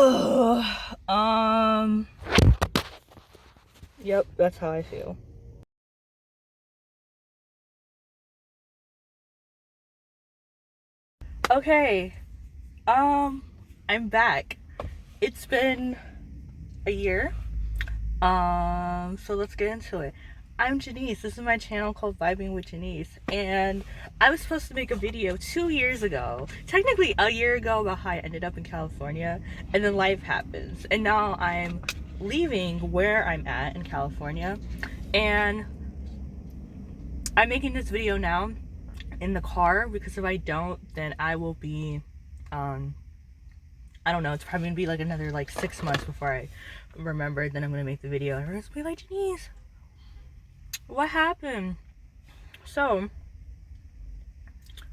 Ugh. Yep, that's how I feel. Okay, I'm back. It's been a year. So let's get into it. I'm Janice. This is my channel called Vibing with Janice, and I was supposed to make a video 2 years ago, technically a year ago, about how I ended up in California, and then life happens, and now I'm leaving where I'm at in California, and I'm making this video now in the car because if I don't, then I will be, I don't know, it's probably gonna be like another like 6 months before I remember. Then I'm gonna make the video and everyone's gonna be like, Janice, what happened? So,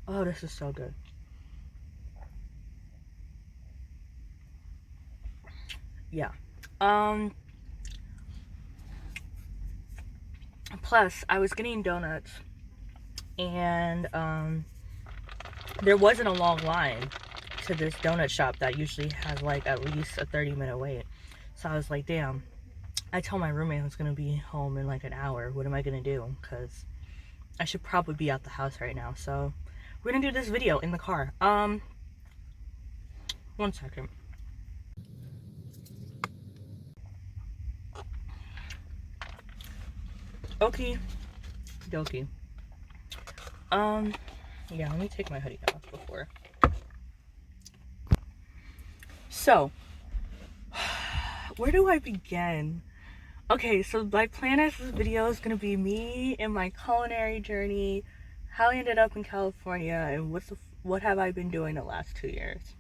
oh, this is so good. Yeah. Plus, I was getting donuts, and there wasn't a long line to this donut shop that usually has like at least a 30-minute wait. So I was like, damn. I told my roommate I was gonna be home in like an hour. What am I gonna do? Because I should probably be out the house right now. So we're gonna do this video in the car. 1 second. Okay, dokie. Yeah, let me take my hoodie off before. So, where do I begin? Okay, so my plan is this video is gonna be me and my culinary journey, how I ended up in California, and what have I been doing the last 2 years.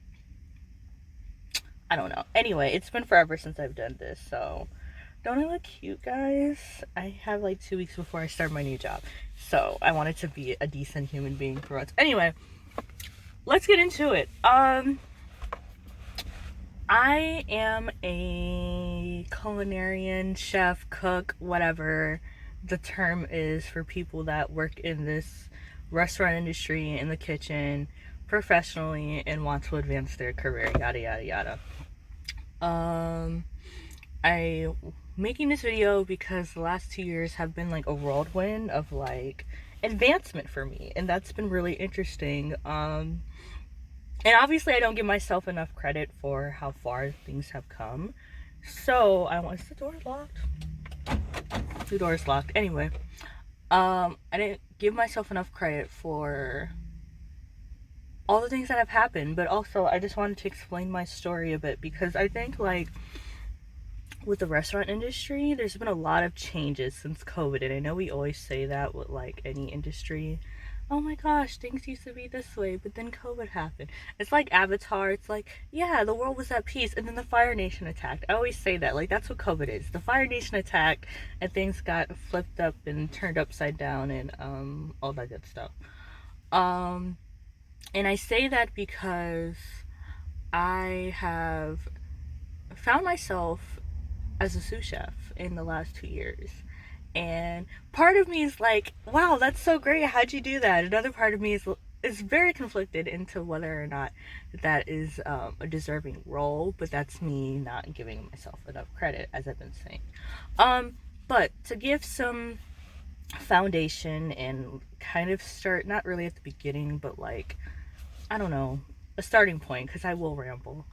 I don't know. Anyway, it's been forever since I've done this, so don't I look cute, guys? I have like 2 weeks before I start my new job, so I wanted to be a decent human being for once. Anyway, let's get into it. I am a culinarian, chef, cook, whatever the term is for people that work in this restaurant industry, in the kitchen, professionally, and want to advance their career, yada yada yada. I making this video because the last 2 years have been like a whirlwind of like advancement for me, and that's been really interesting. And obviously I don't give myself enough credit for how far things have come. So I want, is the door locked? The door is locked. Anyway, I didn't give myself enough credit for all the things that have happened, but also I just wanted to explain my story a bit because I think like with the restaurant industry, there's been a lot of changes since COVID, and I know we always say that with like any industry. Oh my gosh, things used to be this way, but then COVID happened. It's like Avatar. It's like, yeah, the world was at peace, and then the Fire Nation attacked. I always say that, like, that's what COVID is. The Fire Nation attacked, and things got flipped up and turned upside down, and all that good stuff. And I say that because I have found myself as a sous chef in the last 2 years. And part of me is like, wow, that's so great. How'd you do that? Another part of me is very conflicted into whether or not that is a deserving role, but that's me not giving myself enough credit, as I've been saying. But to give some foundation and kind of start, not really at the beginning, but like, I don't know, a starting point, because I will ramble.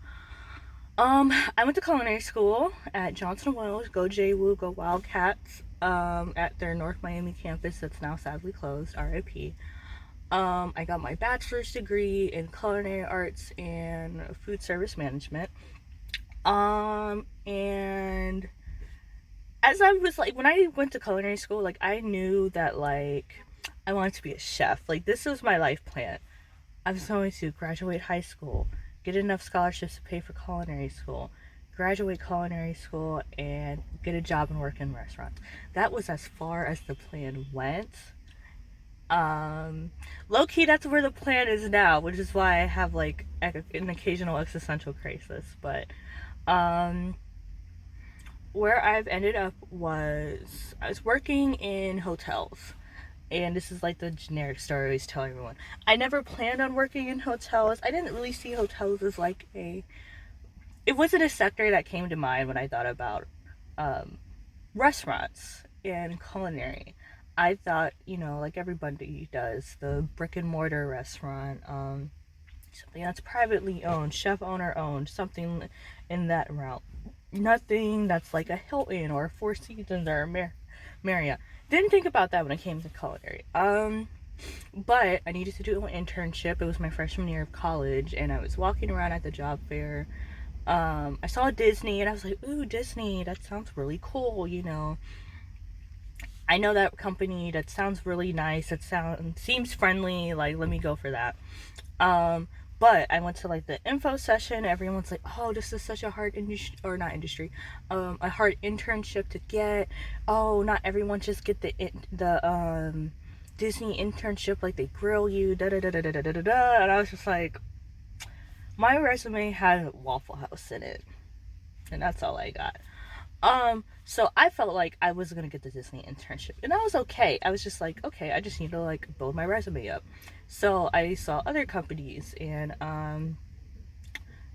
I went to culinary school at Johnson & Wales, go JWU, go Wildcats, at their North Miami campus that's now sadly closed, RIP. I got my bachelor's degree in culinary arts and food service management. And as I was like, when I went to culinary school, like I knew that like I wanted to be a chef. Like this was my life plan. I was going to graduate high school, get enough scholarships to pay for culinary school, graduate culinary school, and get a job and work in restaurants. That was as far as the plan went. Low-key, that's where the plan is now, which is why I have like an occasional existential crisis. But where I've ended up was I was working in hotels. And this is like the generic story I always tell everyone. I never planned on working in hotels. I didn't really see hotels as like a it wasn't a sector that came to mind when I thought about um, restaurants and culinary. I thought, like everybody does, the brick and mortar restaurant, something that's privately owned, chef owner owned, something in that realm. Nothing that's like a Hilton or a Four Seasons or a Marriott. Didn't think about that when it came to culinary. But I needed to do an internship. It was my freshman year of college, and I was walking around at the job fair. I saw Disney, and I was like, "Ooh, Disney! That sounds really cool." I know that company. That sounds really nice. It seems friendly. Like, let me go for that. Um, but I went to like the info session. Everyone's like, "Oh, this is such a hard industry, or not industry, a hard internship to get. Oh, not everyone just get the Disney internship. Like they grill you, da da da da da da da da." And I was just like, my resume had Waffle House in it, and that's all I got. So I felt like I was gonna get the Disney internship, and I was okay. I was just like, okay, I just need to like build my resume up. So I saw other companies, and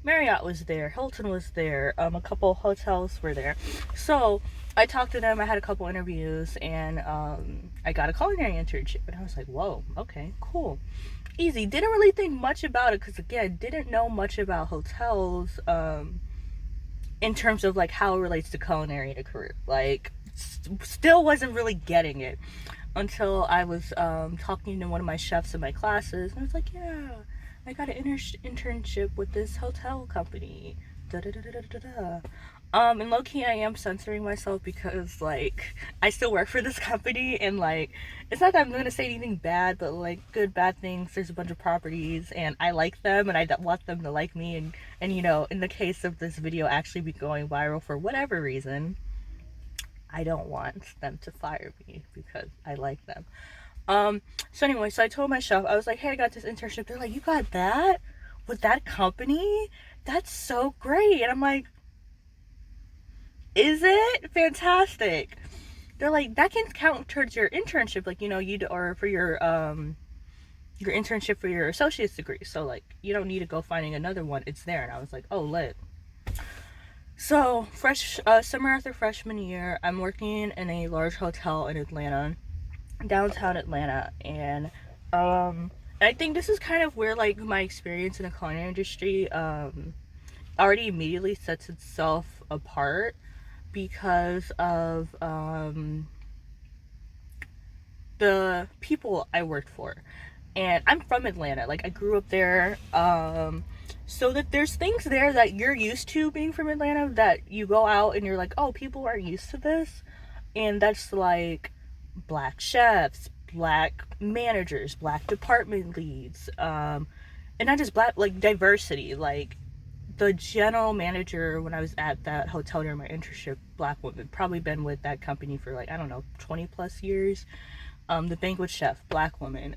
Marriott was there, Hilton was there, a couple hotels were there. So I talked to them. I had a couple interviews, and I got a culinary internship, and I was like, whoa, okay, cool, easy. Didn't really think much about it because again, didn't know much about hotels. In terms of like how it relates to culinary and a career, like still wasn't really getting it until I was talking to one of my chefs in my classes, and I was like, yeah, I got an internship with this hotel company. Da, da, da, da, da, da. And low key, I am censoring myself because like I still work for this company, and like it's not that I'm gonna say anything bad, but like good bad things. There's a bunch of properties, and I like them, and I want them to like me, and in the case of this video actually be going viral for whatever reason, I don't want them to fire me because I like them. So anyway, so I told my chef, I was like, hey, I got this internship. They're like, you got that with that company? That's so great. And I'm like, is it? Fantastic. They're like, that can count towards your internship, like, or for your internship for your associate's degree. So like you don't need to go finding another one. It's there. And I was like, oh, lit. So summer after freshman year, I'm working in a large hotel in Atlanta, downtown Atlanta, and I think this is kind of where like my experience in the culinary industry already immediately sets itself apart because of the people I worked for. And I'm from Atlanta. Like I grew up there. So that there's things there that you're used to being from Atlanta that you go out and you're like, oh, people aren't used to this. And that's like black chefs, black managers, black department leads, and not just black, like diversity. Like the general manager when I was at that hotel during my internship, black woman, probably been with that company for like, I don't know, 20 plus years. The banquet chef, black woman.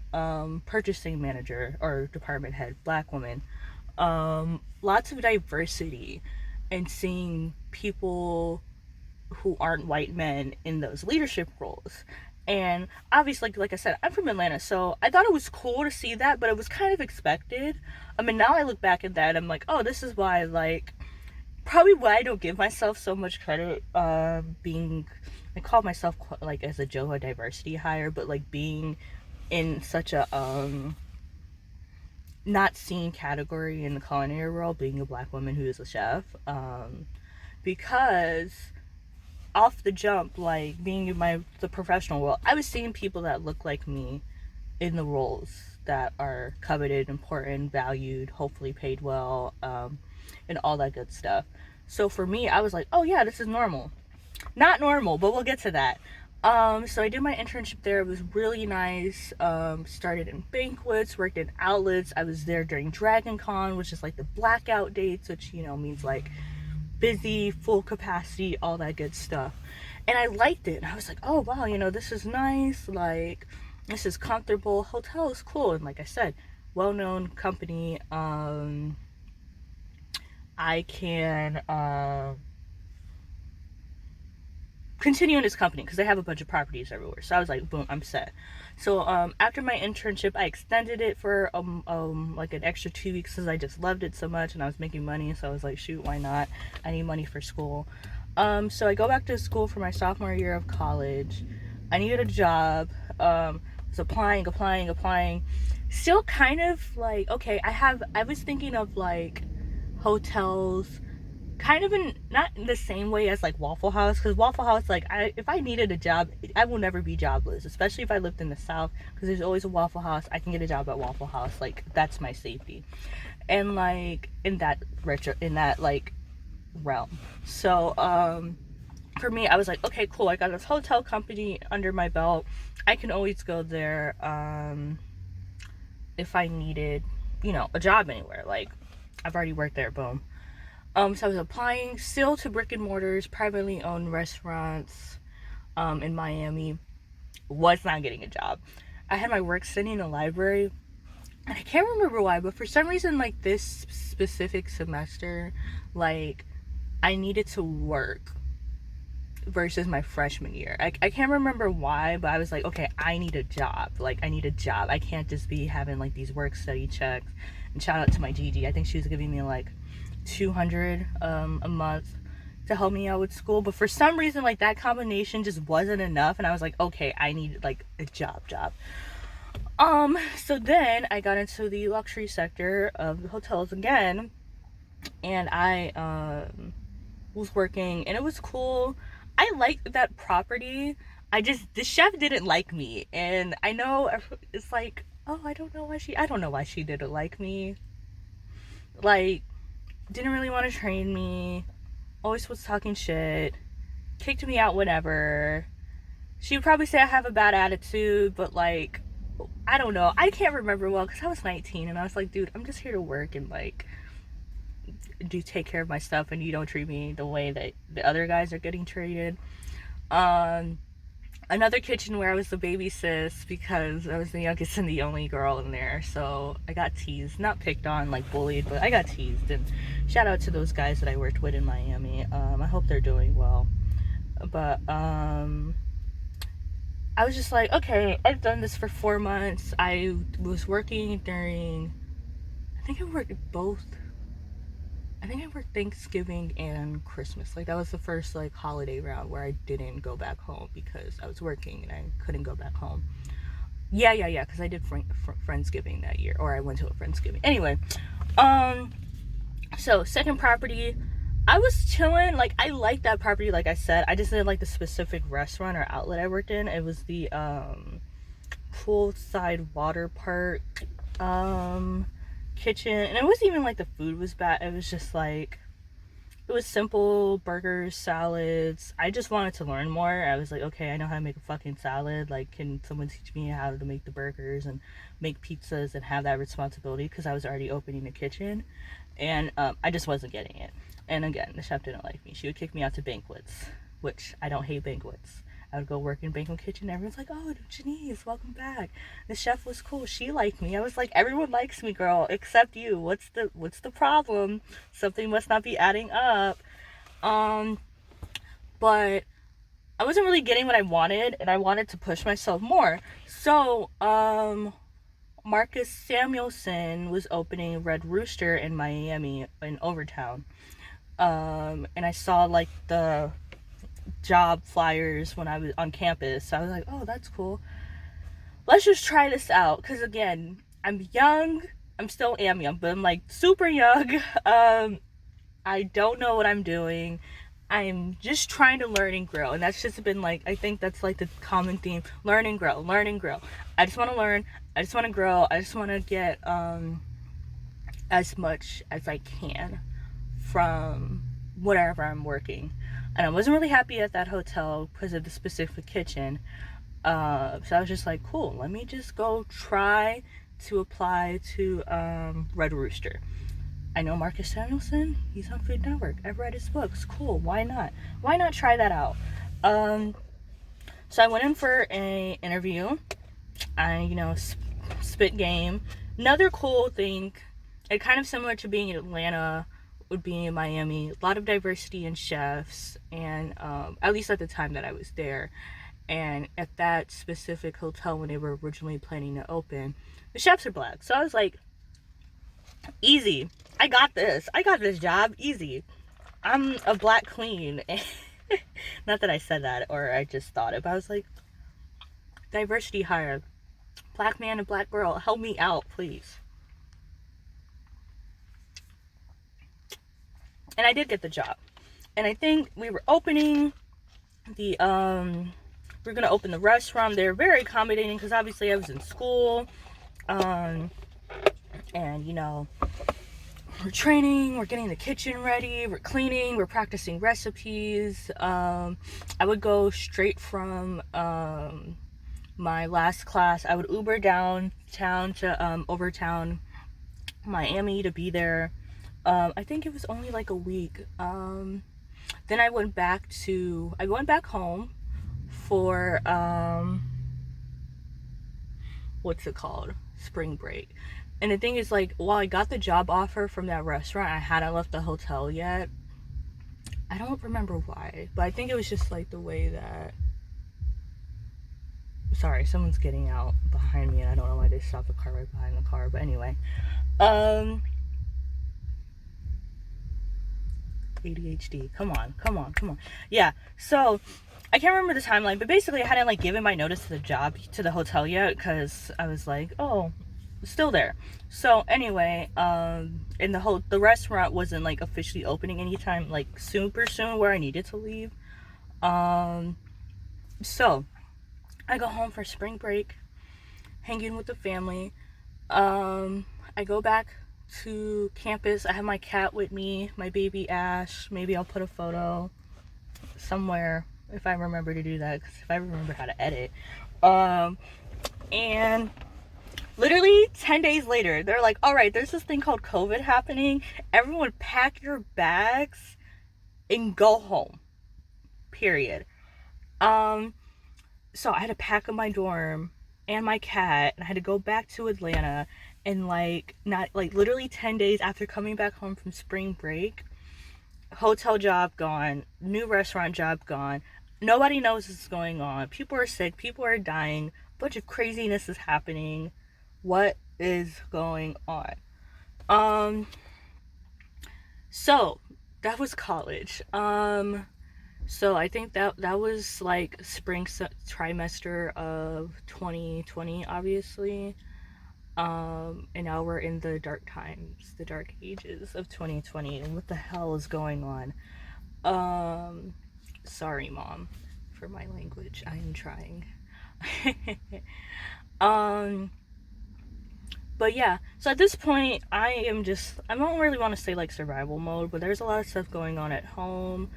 Purchasing manager or department head, black woman. Lots of diversity, and seeing people who aren't white men in those leadership roles. And obviously, like I said, I'm from Atlanta, so I thought it was cool to see that, but it was kind of expected. I mean, now I look back at that, I'm like, oh, this is why, like, probably why I don't give myself so much credit. I call myself like as a JOHA diversity hire, but like being in such a not seen category in the culinary world, being a black woman who is a chef, because off the jump, like being in the professional world, I was seeing people that look like me in the roles that are coveted, important, valued, hopefully paid well, and all that good stuff. So for me, I was like, oh yeah, this is normal. Not normal, but we'll get to that. So I did my internship there. It was really nice. Started in banquets, worked in outlets. I was there during Dragon Con, which is like the blackout dates, which means like busy, full capacity, all that good stuff. And I liked it. And I was like, oh wow, this is nice. Like, this is comfortable. Hotel is cool. And like I said, well-known company. I can continue in this company because they have a bunch of properties everywhere. So I was like, boom, I'm set. So after my internship, I extended it for like an extra 2 weeks because I just loved it so much and I was making money. So I was like, shoot, why not? I need money for school. So I go back to school for my sophomore year of college. I needed a job. Was applying. Still kind of like, okay, I was thinking of like hotels kind of in, not in the same way as like Waffle House, because Waffle House, like, if I needed a job, I will never be jobless, especially if I lived in the South, because there's always a Waffle House. I can get a job at Waffle House, like, that's my safety. And like in that like realm. So for me, I was like, okay, cool, I got this hotel company under my belt. I can always go there if I needed, a job anywhere. Like, I've already worked there, boom. So I was applying still to brick and mortars, privately owned restaurants in Miami. Was not getting a job. I had my work studying in a library, and I can't remember why, but for some reason, like, this specific semester, like, I needed to work versus my freshman year. I can't remember why, but I was like, okay, I need a job. Like, I need a job. I can't just be having like these work study checks. And shout out to my Gigi. I think she was giving me like $200 a month to help me out with school, but for some reason, like, that combination just wasn't enough, and I was like, okay, I need like a job. So then I got into the luxury sector of hotels again, and I was working, and it was cool. I liked that property. The chef didn't like me, and I know it's like, oh, I don't know why she didn't like me. Like, didn't really want to train me, always was talking shit, kicked me out whenever. She would probably say I have a bad attitude, but like, I don't know. I can't remember well because I was 19 and I was like, dude, I'm just here to work and like do take care of my stuff, and you don't treat me the way that the other guys are getting treated. Another kitchen where I was the baby sis because I was the youngest and the only girl in there, so I got teased, not picked on, like bullied, but I got teased. And shout out to those guys that I worked with in Miami. I hope they're doing well. But I was just like, okay, I've done this for 4 months. I was working during, I think I worked Thanksgiving and Christmas. Like, that was the first like holiday round where I didn't go back home because I was working and I couldn't go back home. Yeah, because I did Friendsgiving that year, or I went to a Friendsgiving. Anyway, so second property, I was chilling. Like, I liked that property, like I said. I just didn't like the specific restaurant or outlet I worked in. It was the poolside water park kitchen, and it wasn't even like the food was bad. It was just like, it was simple burgers, salads. I just wanted to learn more. I was like, okay, I know how to make a fucking salad. Like, can someone teach me how to make the burgers and make pizzas and have that responsibility? Because I was already opening the kitchen, and I just wasn't getting it. And again, the chef didn't like me. She would kick me out to banquets, which I don't hate banquets. I would go work in banquet kitchen. Everyone's like, oh, Janice, welcome back. The chef was cool. She liked me. I was like, everyone likes me, girl, except you. What's the problem? Something must not be adding up. But I wasn't really getting what I wanted, and I wanted to push myself more. So, Marcus Samuelson was opening Red Rooster in Miami, in Overtown. And I saw like the job flyers when I was on campus, so I was like, oh, that's cool, let's just try this out. Because again, I'm young, I still am young, but I'm like super young. I don't know what I'm doing. I'm just trying to learn and grow, and that's just been like, I think that's like the common theme: learn and grow. I just want to learn, I just want to grow, I just want to get as much as I can from whatever I'm working. And I wasn't really happy at that hotel because of the specific kitchen. So I was just like, cool, let me just go try to apply to Red Rooster. I know Marcus Samuelson, he's on Food Network. I've read his books. Cool, why not? Why not try that out? So I went in for an interview. I, spit game. Another cool thing, and kind of similar to being in Atlanta, with being in Miami. A lot of diversity in chefs, and at least at the time that I was there. And at that specific hotel, when they were originally planning to open, the chefs are black. So I was like, easy. I got this. I got this job. Easy. I'm a black queen. Not that I said that or I just thought it, but I was like, diversity hire. Black man and black girl, help me out, please. And I did get the job. And I think we were opening the we're gonna open the restaurant. They're very accommodating because obviously I was in school. And you know, we're training, we're getting the kitchen ready, we're cleaning, we're practicing recipes. I would go straight from my last class. I would Uber downtown to Overtown, Miami, to be there. I think it was only like a week. Then I went back home for what's it called? Spring break. And the thing is, like, while I got the job offer from that restaurant, I hadn't left the hotel yet. I don't remember why, but I think it was just like the way that, sorry, someone's getting out behind me and I don't know why they stopped the car right behind the car, but anyway. ADHD. Come on. Yeah, so I can't remember the timeline, but basically I hadn't like given my notice to the job, to the hotel yet, because I was like, oh, still there. So anyway, and the restaurant wasn't like officially opening anytime like super soon where I needed to leave. So I go home for spring break, hanging with the family. I go back to campus. I have my cat with me, my baby Ash. Maybe I'll put a photo somewhere if I remember to do that, because if I remember how to edit. And literally 10 days later, they're like, all right, there's this thing called COVID happening. Everyone pack your bags and go home. Period. So I had to pack up my dorm and my cat, and I had to go back to Atlanta. And like, not like literally 10 days after coming back home from spring break, hotel job gone, new restaurant job gone. Nobody knows what's going on. People are sick, people are dying, a bunch of craziness is happening. What is going on? So that was college. So I think that was like spring trimester of 2020, obviously. And now we're in the dark times, the dark ages of 2020, and what the hell is going on? Sorry, Mom, for my language. I am trying. But yeah, so at this point, I don't really want to say like survival mode, but there's a lot of stuff going on at home.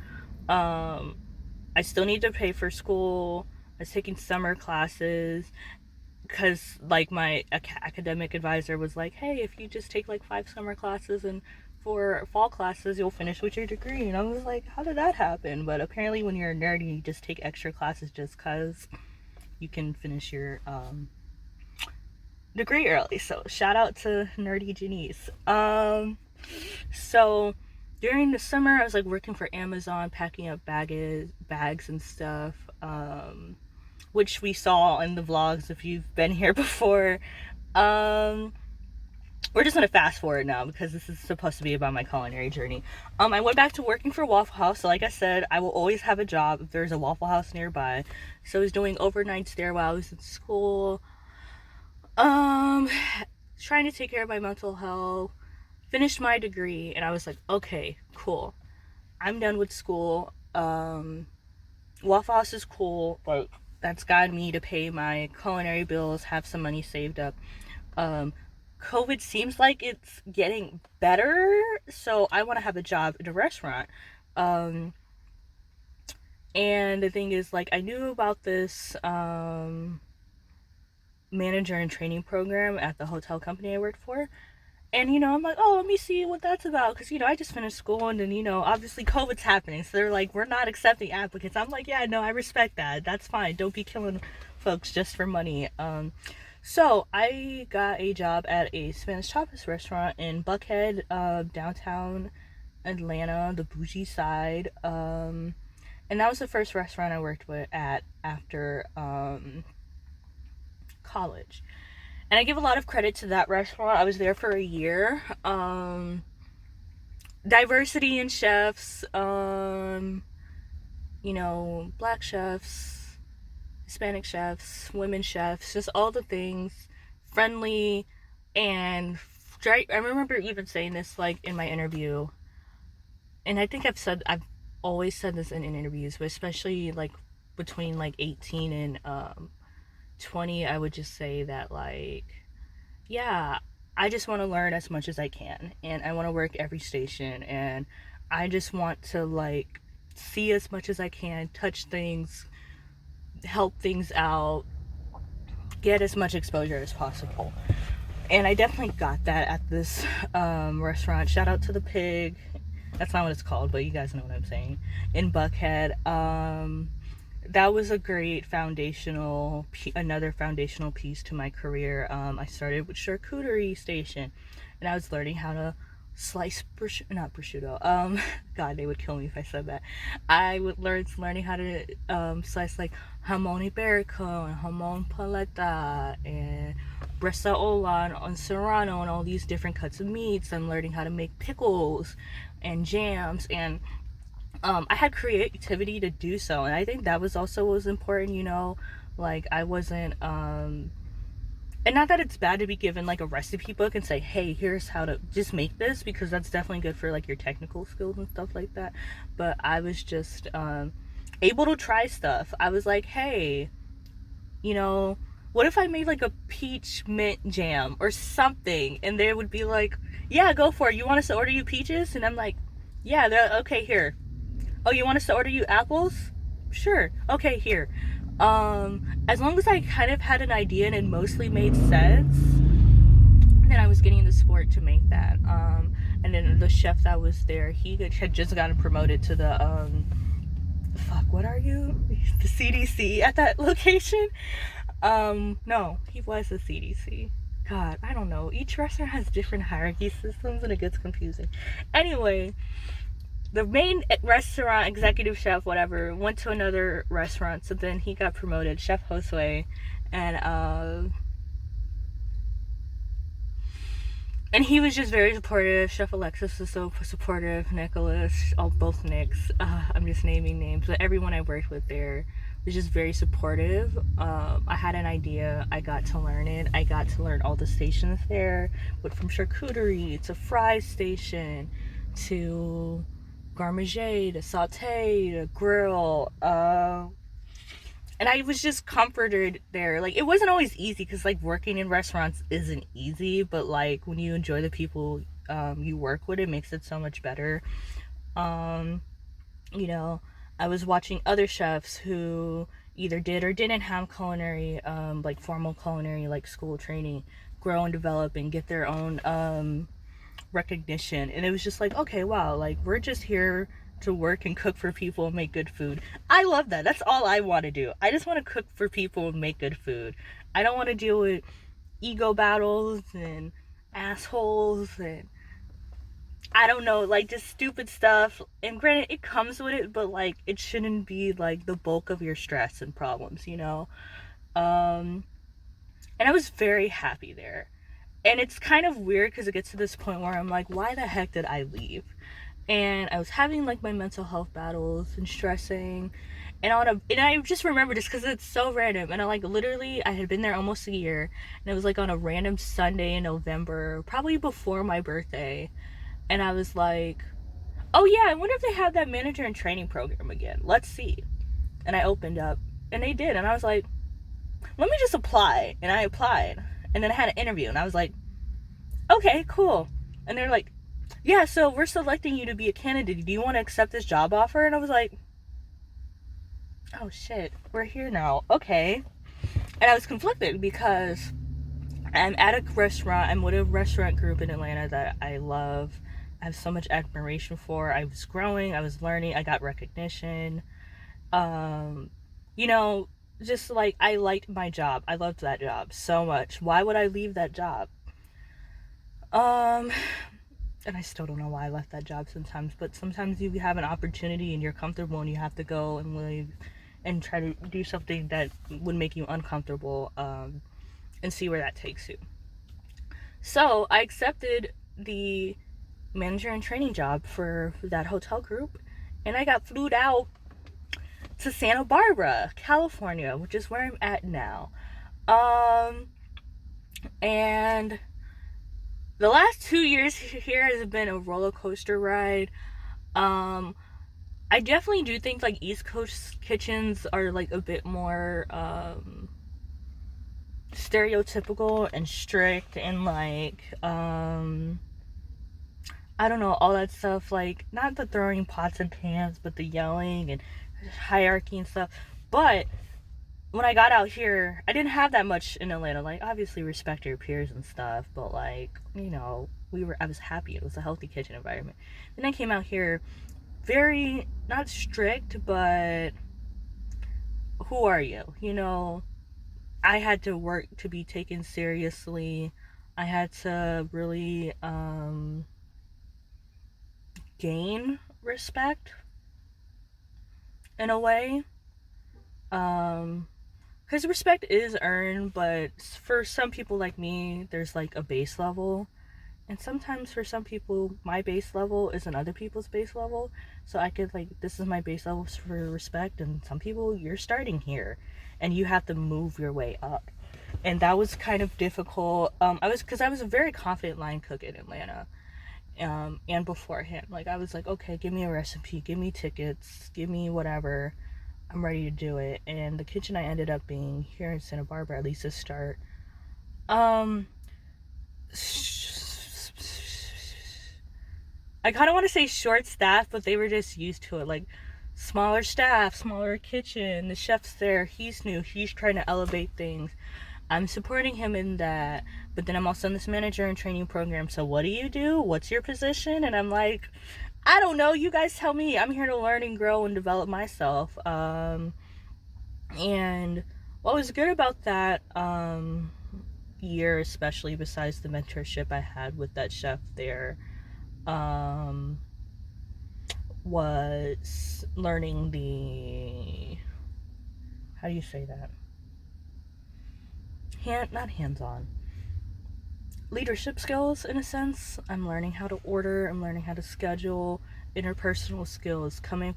I still need to pay for school. I was taking summer classes, because like my academic advisor was like, hey, if you just take like 5 summer classes and 4 fall classes, you'll finish with your degree. And I was like, how did that happen? But apparently when you're a nerdy, you just take extra classes just because you can finish your degree early. So shout out to nerdy Janice. So during the summer, I was like working for Amazon, packing up bags and stuff, which we saw in the vlogs if you've been here before. We're just gonna fast forward now because this is supposed to be about my culinary journey. I went back to working for Waffle House. So like I said, I will always have a job if there's a Waffle House nearby. So I was doing overnights there while I was in school. Trying to take care of my mental health. Finished my degree, and I was like, okay, cool. I'm done with school. Waffle House is cool, but that's got me to pay my culinary bills, have some money saved up. COVID seems like it's getting better, so I want to have a job in a restaurant. And the thing is, like, I knew about this manager and training program at the hotel company I worked for. And, you know, I'm like, oh, let me see what that's about. Because, you know, I just finished school, and then, you know, obviously COVID's happening. So they're like, we're not accepting applicants. I'm like, yeah, no, I respect that. That's fine. Don't be killing folks just for money. So I got a job at a Spanish tapas restaurant in Buckhead, downtown Atlanta, the bougie side. And that was the first restaurant I worked with at after college. And I give a lot of credit to that restaurant. I was there for a year. Diversity in chefs, black chefs, Hispanic chefs, women chefs, just all the things, friendly, and I remember even saying this like in my interview, and I think I've always said this in interviews, but especially like between like 18 and 20, I would just say that like, yeah, I just want to learn as much as I can, and I want to work every station, and I just want to like see as much as I can, touch things, help things out, get as much exposure as possible. And I definitely got that at this restaurant. Shout out to the Pig. That's not what it's called, but you guys know what I'm saying. In Buckhead. That was a great another foundational piece to my career. I started with charcuterie station, and I was learning how to slice not prosciutto. God, they would kill me if I said that. I would learning how to slice like jamon iberico and jamon paleta and bresaola and serrano and all these different cuts of meats. I'm learning how to make pickles and jams, and I had creativity to do so, and I think that was also what was important. Like I wasn't and not that it's bad to be given like a recipe book and say, hey, here's how to just make this, because that's definitely good for like your technical skills and stuff like that. But I was just able to try stuff. I was like, hey, what if I made like a peach mint jam or something? And they would be like, yeah, go for it. You want us to order you peaches? And I'm like, yeah, they're okay, here. Oh, you want us to order you apples? Sure. Okay, here. As long as I kind of had an idea and it mostly made sense, then I was getting the support to make that. And then the chef that was there, he had just gotten promoted to the what are you? The CDC at that location. No, he was the CDC. God, I don't know. Each restaurant has different hierarchy systems and it gets confusing. Anyway, the main restaurant executive chef, whatever, went to another restaurant, so then he got promoted, Chef Josue, and he was just very supportive. Chef Alexis was so supportive. Nicholas, both Nicks. I'm just naming names, but everyone I worked with there was just very supportive. I had an idea. I got to learn it. I got to learn all the stations there, but from charcuterie to fry station to garmager to saute to grill. And I was just comforted there. Like, it wasn't always easy, because like working in restaurants isn't easy, but like when you enjoy the people you work with, it makes it so much better. I was watching other chefs who either did or didn't have culinary, like formal culinary, like school training, grow and develop and get their own recognition. And it was just like, okay, wow, like we're just here to work and cook for people and make good food. I love that. That's all I want to do. I just want to cook for people and make good food. I don't want to deal with ego battles and assholes and I don't know, like just stupid stuff. And granted, it comes with it, but like it shouldn't be like the bulk of your stress and problems, And I was very happy there. And it's kind of weird because it gets to this point where I'm like, why the heck did I leave? And I was having like my mental health battles and stressing, and I just remember this because it's so random. And I had been there almost a year, and it was like on a random Sunday in November, probably before my birthday. And I was like, oh yeah, I wonder if they have that manager and training program again. Let's see. And I opened up, and they did, and I was like, let me just apply. And I applied, and then I had an interview, and I was like, okay, cool. And they're like, yeah, so we're selecting you to be a candidate. Do you want to accept this job offer? And I was like, oh shit, we're here now. Okay. And I was conflicted because I'm at a restaurant. I'm with a restaurant group in Atlanta that I love. I have so much admiration for. I was growing. I was learning. I got recognition. Just like I liked my job. I loved that job so much. Why would I leave that job? and I still don't know why I left that job sometimes, but sometimes you have an opportunity and you're comfortable and you have to go and leave and try to do something that would make you uncomfortable, and see where that takes you. So I accepted the manager and training job for that hotel group, and I got flued out to Santa Barbara, California, which is where I'm at now. Um, and the last 2 years here has been a roller coaster ride. Um, I definitely do think like East Coast kitchens are like a bit more stereotypical and strict and like I don't know, all that stuff, like not the throwing pots and pans, but the yelling and hierarchy and stuff. But when I got out here, I didn't have that much in Atlanta. Like obviously respect your peers and stuff, but like, I was happy. It was a healthy kitchen environment. Then I came out here, very not strict, but who are you? I had to work to be taken seriously. I had to really gain respect in a way. Because respect is earned, but for some people like me, there's like a base level. And sometimes for some people, my base level isn't other people's base level. So I could, like, this is my base level for respect. And some people, you're starting here and you have to move your way up. And that was kind of difficult. Because I was a very confident line cook in Atlanta. And beforehand, like, I was like, okay, give me a recipe, give me tickets, give me whatever. I'm ready to do it. And the kitchen I ended up being here in Santa Barbara, at least to start, um, I kind of want to say short staff, but they were just used to it. Like, smaller staff, smaller kitchen. The chef's there. He's new. He's trying to elevate things. I'm supporting him in that. But then I'm also in this manager and training program. So what do you do? What's your position? And I'm like, I don't know. You guys tell me. I'm here to learn and grow and develop myself. And what was good about that year, especially besides the mentorship I had with that chef there, was learning the, how do you say that? Not hands-on. Leadership skills, in a sense. I'm learning how to order. I'm learning how to schedule. Interpersonal skills, coming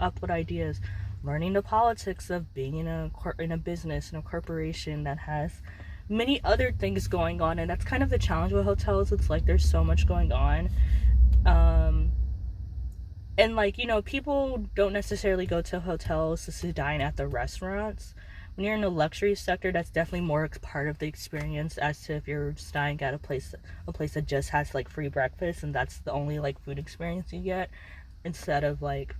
up with ideas. Learning the politics of being in a business, in a corporation that has many other things going on. And that's kind of the challenge with hotels. It's like there's so much going on. And like, people don't necessarily go to hotels to dine at the restaurants. When you're in the luxury sector, that's definitely more part of the experience as to if you're dining at a place that just has like free breakfast and that's the only like food experience you get, instead of like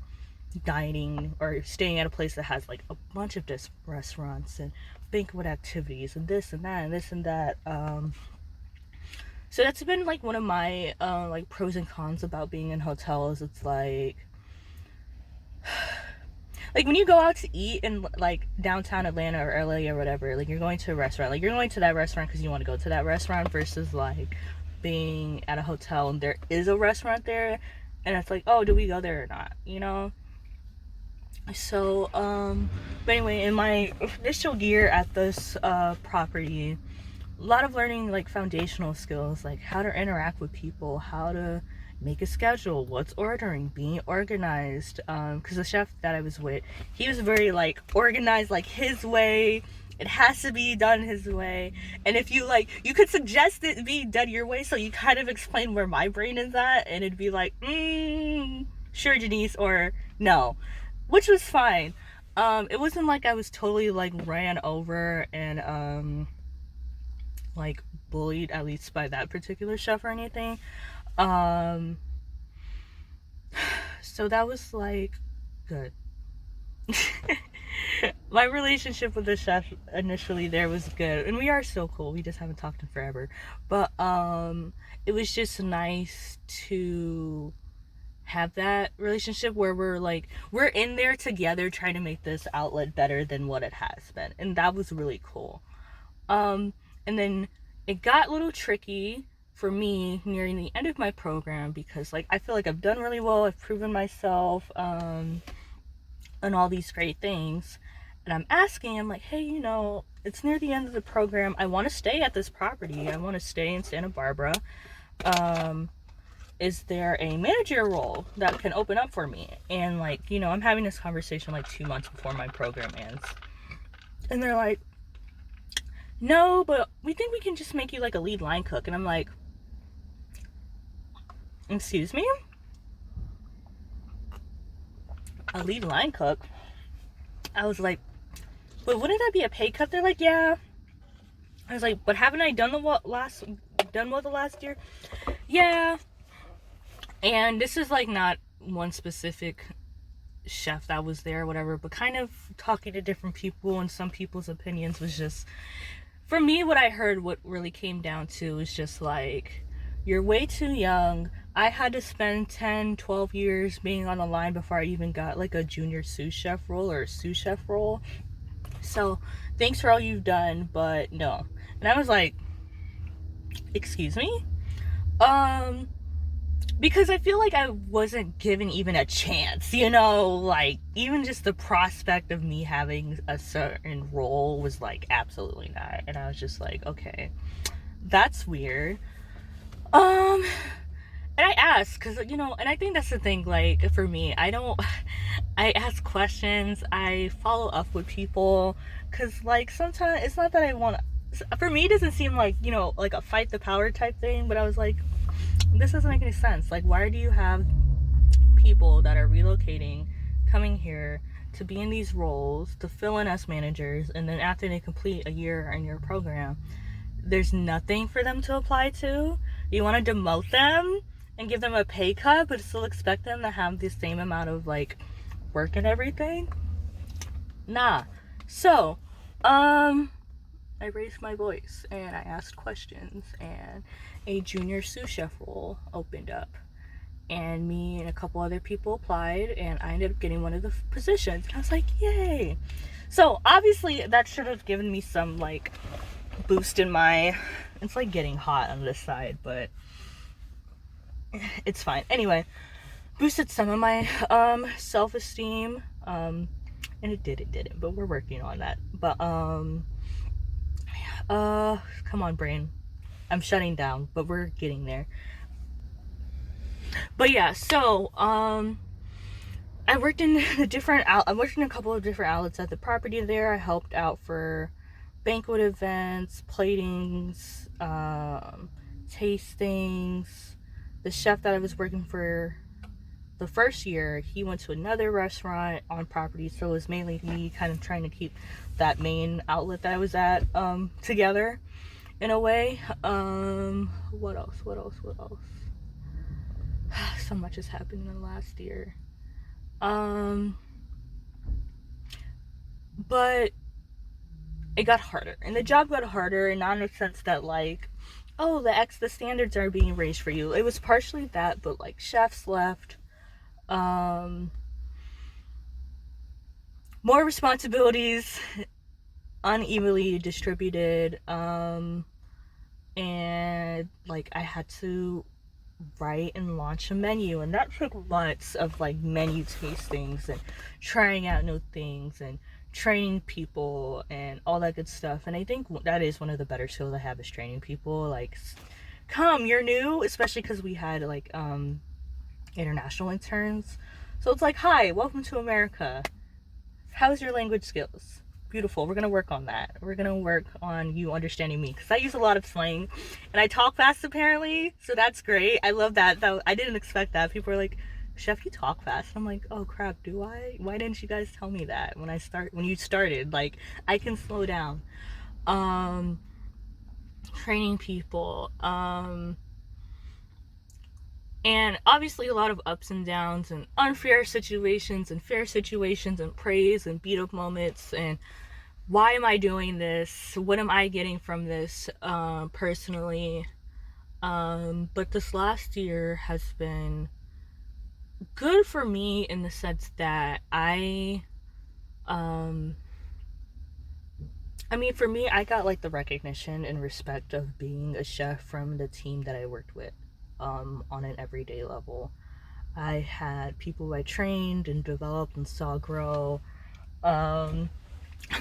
dining or staying at a place that has like a bunch of different restaurants and banquet activities and this and that and this and that. So that's been like one of my like pros and cons about being in hotels. It's like when you go out to eat in like downtown Atlanta or LA or whatever, like you're going to a restaurant, like you're going to that restaurant because you want to go to that restaurant, versus like being at a hotel and there is a restaurant there and it's like, oh, do we go there or not, So but anyway, in my initial year at this property, a lot of learning like foundational skills, like how to interact with people, how to make a schedule, what's ordering, being organized. Because the chef that I was with, he was very like organized, like his way. It has to be done his way. And if you like, you could suggest it be done your way. So you kind of explain where my brain is at, and it'd be like, sure, Denise, or no, which was fine. It wasn't like I was totally like ran over and like bullied, at least by that particular chef or anything. So that was like good. My relationship with the chef initially there was good, and we are still cool. We just haven't talked in forever, but it was just nice to have that relationship where we're in there together trying to make this outlet better than what it has been, and that was really cool. And then it got a little tricky for me nearing the end of my program, because like I feel like I've done really well, I've proven myself, and all these great things. And I'm like, hey, it's near the end of the program. I want to stay at this property. I want to stay in Santa Barbara. Is there a manager role that can open up for me? And like, I'm having this conversation like 2 months before my program ends. And they're like, no, but we think we can just make you like a lead line cook. And I'm like, excuse me? A lead line cook? I was like, but wouldn't that be a pay cut? They're like, yeah. I was like, but haven't I done well the last year? Yeah. And this is like not one specific chef that was there or whatever, but kind of talking to different people, and some people's opinions was just, for me, what I heard, what really came down to is just like, you're way too young. I had to spend 10, 12 years being on the line before I even got like a junior sous chef role or a sous chef role. So thanks for all you've done, but no. And I was like, excuse me? Because I feel like I wasn't given even a chance, like even just the prospect of me having a certain role was like absolutely not. And I was just like, okay, that's weird. And I asked, because and I think that's the thing, like for me, I ask questions, I follow up with people, because like sometimes it's not that I want to, for me it doesn't seem like like a fight the power type thing, but I was like, this doesn't make any sense. Like, why do you have people that are relocating, coming here to be in these roles, to fill in as managers, and then after they complete a year in your program, there's nothing for them to apply to? You want to demote them and give them a pay cut, but still expect them to have the same amount of like work and everything? Nah. So, I raised my voice and I asked questions, and a junior sous chef role opened up, and me and a couple other people applied, and I ended up getting one of the positions. And I was like, yay. So obviously that should have given me some like boost in my, it's like getting hot on this side, but it's fine. Anyway, boosted some of my self-esteem, and it didn't, but we're working on that. But come on, brain, I'm shutting down, but we're getting there. But yeah, so I worked in a couple of different outlets at the property there. I helped out for banquet events, platings, tastings. The chef that I was working for the first year, he went to another restaurant on property, so it was mainly me kind of trying to keep that main outlet that I was at together in a way. What else? So much has happened in the last year. But it got harder, and the job got harder, and not in the sense that like, oh, the standards are being raised for you. It was partially that, but like chefs left, more responsibilities unevenly distributed, and like I had to write and launch a menu, and that took months of like menu tastings and trying out new things and training people and all that good stuff. And I think that is one of the better skills I have, is training people. Like, come, you're new, especially because we had like international interns, so it's like, hi, welcome to America, how's your language skills? Beautiful. We're gonna work on that. We're gonna work on you understanding me, because I use a lot of slang and I talk fast apparently, so that's great. I love that though. I didn't expect that. People are like, chef, you talk fast. I'm like, oh crap, do I? Why didn't you guys tell me that when you started? Like, I can slow down. Training people, and obviously a lot of ups and downs and unfair situations and fair situations and praise and beat up moments, and why am I doing this? What am I getting from this personally? But this last year has been good for me in the sense that I I mean, for me, I got like the recognition and respect of being a chef from the team that I worked with, on an everyday level. I had people I trained and developed and saw grow. Um,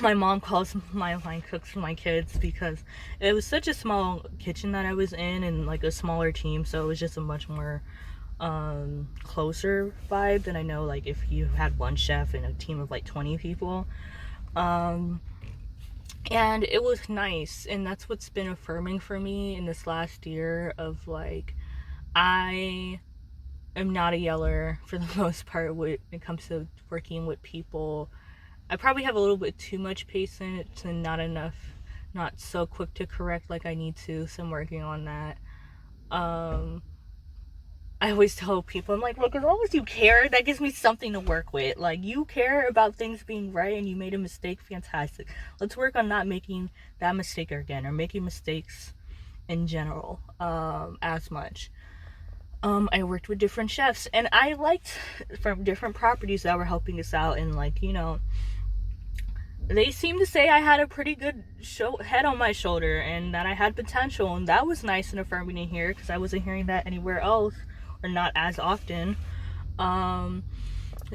my mom calls my line cooks for my kids because it was such a small kitchen that I was in and like a smaller team, so it was just a much more closer vibe than I know like if you had one chef and a team of like 20 people. Um, and it was nice, and that's what's been affirming for me in this last year of like I am not a yeller for the most part when it comes to working with people. I probably have a little bit too much patience and not enough, not so quick to correct like I need to, so I'm working on that. um I always tell people, I'm like, look, as long as you care, that gives me something to work with. Like, you care about things being right and you made a mistake, fantastic. Let's work on not making that mistake again, or making mistakes in general, as much. I worked with different chefs and I liked from different properties that were helping us out, and like, they seemed to say I had a pretty good head on my shoulder and that I had potential, and that was nice and affirming to hear because I wasn't hearing that anywhere else, or not as often. Um,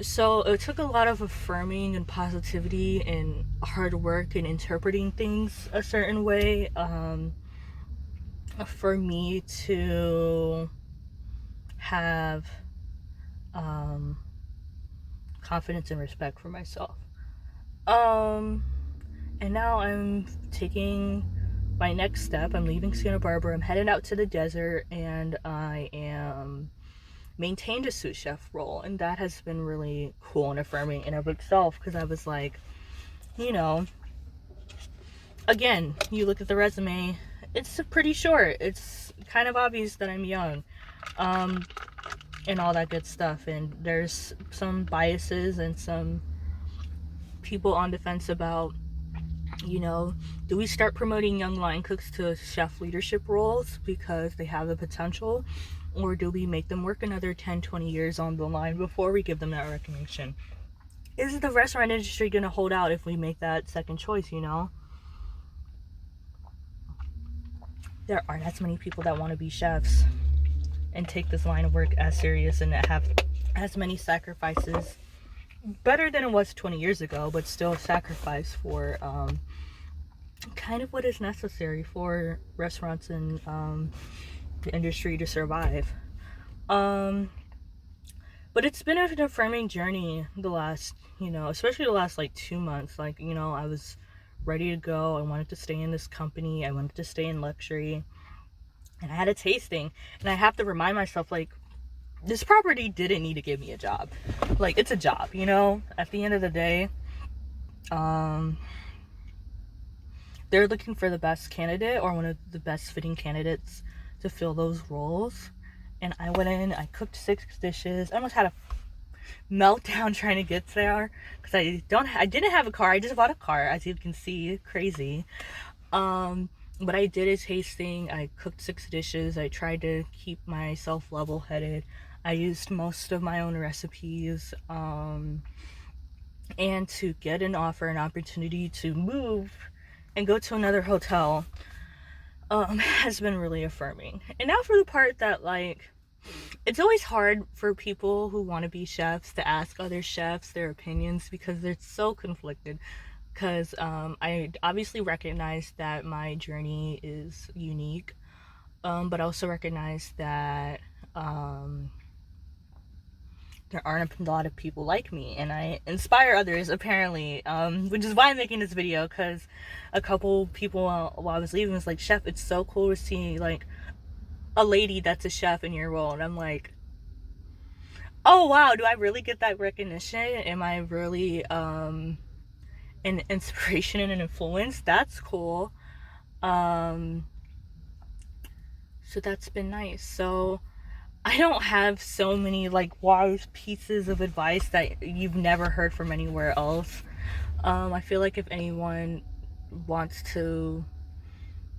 so it took a lot of affirming and positivity and hard work and interpreting things a certain way, for me to have um, confidence and respect for myself. Um, and now I'm taking my next step. I'm leaving Santa Barbara. I'm heading out to the desert, and I am maintained a sous chef role, and that has been really cool and affirming in of itself, because I was like, you know, again, you look at the resume, it's pretty short. It's kind of obvious that I'm young, um, and all that good stuff. And there's some biases and some people on the fence about, you know, do we start promoting young line cooks to chef leadership roles because they have the potential, or do we make them work another 10, 20 years on the line before we give them that recognition? Is the restaurant industry going to hold out if we make that second choice, There aren't as many people that want to be chefs and take this line of work as serious and have as many sacrifices. Better than it was 20 years ago, but still sacrifice for kind of what is necessary for restaurants and the industry to survive. Um, but it's been an affirming journey the last, especially the last like 2 months. Like, I was ready to go. I wanted to stay in this company. I wanted to stay in luxury. And I had a tasting. And I have to remind myself, like, this property didn't need to give me a job. Like, it's a job, At the end of the day, they're looking for the best candidate or one of the best fitting candidates to fill those roles. And I went in, I cooked 6 dishes. I almost had a meltdown trying to get there because I didn't have a car. I just bought a car, as you can see. Crazy. But I did a tasting. I cooked 6 dishes. I tried to keep myself level-headed. I used most of my own recipes. And to get an opportunity to move and go to another hotel, has been really affirming. And now for the part that, like, it's always hard for people who want to be chefs to ask other chefs their opinions because they're so conflicted. Because I obviously recognize that my journey is unique, but I also recognize that there aren't a lot of people like me, and I inspire others apparently, which is why I'm making this video. Because a couple people while I was leaving was like, chef, it's so cool to see like a lady that's a chef in your role. And I'm like, oh wow, do I really get that recognition? Am I really an inspiration and an influence? That's cool. So that's been nice. So I don't have so many like wise pieces of advice that you've never heard from anywhere else. I feel like if anyone wants to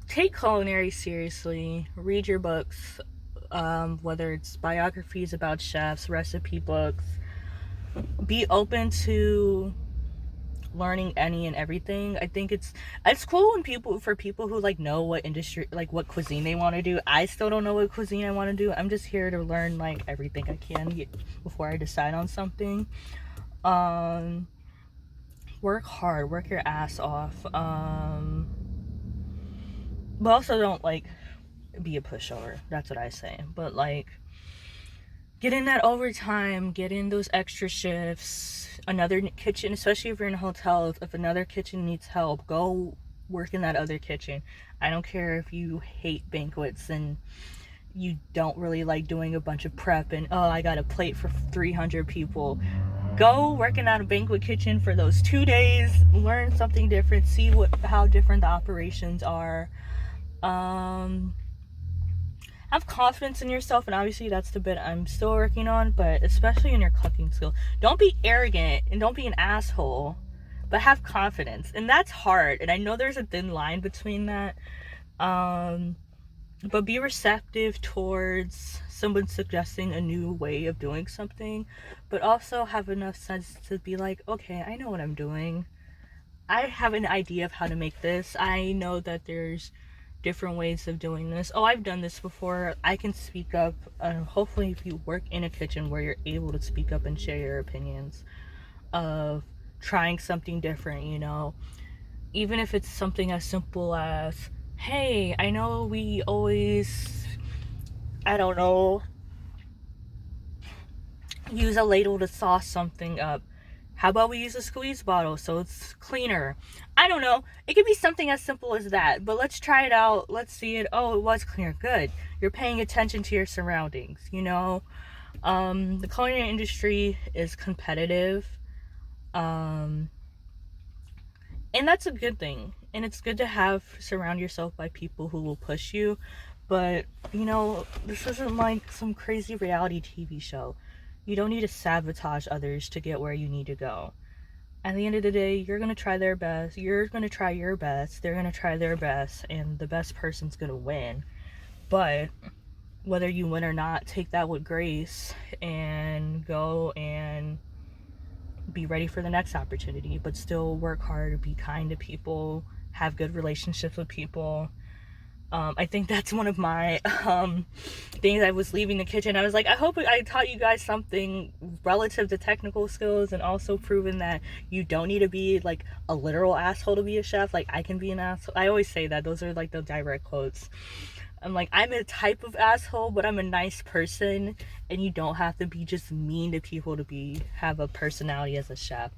take culinary seriously, read your books, whether it's biographies about chefs, recipe books, be open to learning any and everything. I think it's cool when people who like know what industry, like what cuisine they want to do. I still don't know what cuisine I want to do. I'm just here to learn like everything I can before I decide on something. Work hard, work your ass off. But also don't like be a pushover. That's what I say. But like, get in that overtime, get in those extra shifts. Another kitchen, especially if you're in a hotel, if another kitchen needs help, go work in that other kitchen. I don't care if you hate banquets and you don't really like doing a bunch of prep and, oh, I got a plate for 300 people. Go work in that banquet kitchen for those 2 days, learn something different, see how different the operations are. Have confidence in yourself, and obviously that's the bit I'm still working on, but especially in your cooking skill. Don't be arrogant and don't be an asshole, but have confidence. And that's hard, and I know there's a thin line between that. But be receptive towards someone suggesting a new way of doing something, but also have enough sense to be like, okay, I know what I'm doing. I have an idea of how to make this. I know that there's different ways of doing this. Oh, I've done this before. I can speak up. Hopefully, if you work in a kitchen where you're able to speak up and share your opinions of trying something different, you know, even if it's something as simple as, hey, I know we always, I don't know, use a ladle to sauce something up. How about we use a squeeze bottle so it's cleaner? I don't know. It could be something as simple as that, but let's try it out. Let's see it. Oh, it was cleaner. Good. You're paying attention to your surroundings, you know? The culinary industry is competitive. And that's a good thing. And it's good to surround yourself by people who will push you. But, you know, this isn't like some crazy reality TV show. You don't need to sabotage others to get where you need to go. At the end of the day, you're going to try their best. You're going to try your best. They're going to try their best. And the best person's going to win. But whether you win or not, take that with grace and go and be ready for the next opportunity. But still work hard, be kind to people, have good relationships with people. I think that's one of my things. I was leaving the kitchen. I was like, I hope I taught you guys something relative to technical skills, and also proven that you don't need to be like a literal asshole to be a chef. Like, I can be an asshole. I always say that. Those are like the direct quotes. I'm like, I'm a type of asshole, but I'm a nice person, and you don't have to be just mean to people to have a personality as a chef.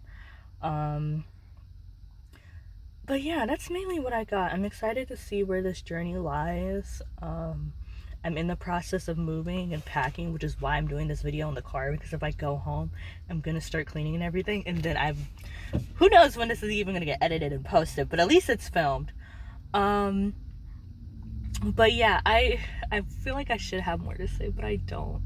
But yeah, that's mainly what I got. I'm excited to see where this journey lies. I'm in the process of moving and packing, which is why I'm doing this video in the car, because if I go home, I'm gonna start cleaning and everything, and then who knows when this is even gonna get edited and posted, but at least it's filmed. But yeah, I feel like I should have more to say, but I don't.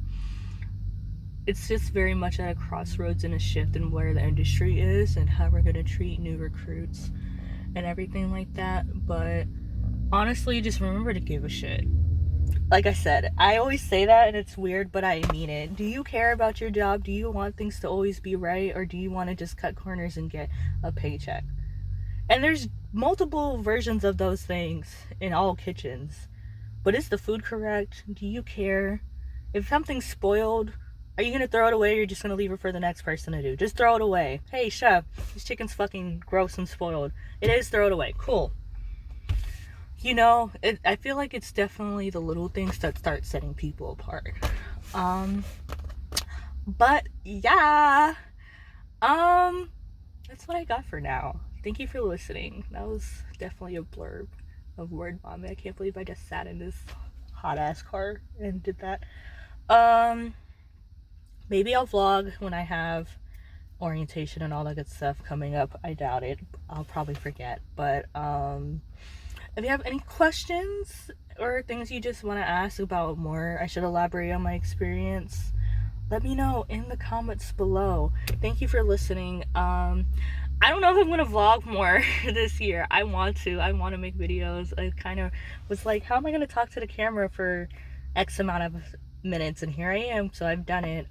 It's just very much at a crossroads and a shift in where the industry is and how we're gonna treat new recruits and everything like that. But honestly, just remember to give a shit. Like I said, I always say that and it's weird, but I mean it. Do you care about your job? Do you want things to always be right, or do you want to just cut corners and get a paycheck? And there's multiple versions of those things in all kitchens. But is the food correct? Do you care? If something's spoiled, are you gonna throw it away, or you're just gonna leave it for the next person to do? Just throw it away. Hey chef, this chicken's fucking gross and spoiled. It is, throw it away. Cool. You know, I feel like it's definitely the little things that start setting people apart. But yeah. That's what I got for now. Thank you for listening. That was definitely a blurb of word vomit. I can't believe I just sat in this hot ass car and did that. Maybe I'll vlog when I have orientation and all that good stuff coming up. I doubt it. I'll probably forget. But if you have any questions or things you just want to ask about more, I should elaborate on my experience, let me know in the comments below. Thank you for listening. I don't know if I'm gonna vlog more this year. I want to make videos. I kind of was like, how am I gonna talk to the camera for X amount of minutes, and here I am, so I've done it.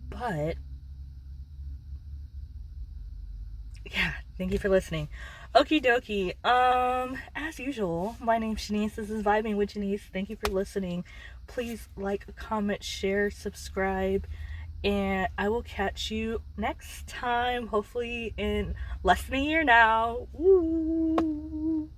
But yeah, thank you for listening. Okie dokie. As usual, my name's Shanice. This is Vibing with Shanice. Thank you for listening. Please like, comment, share, subscribe, and I will catch you next time. Hopefully in less than a year now. Woo!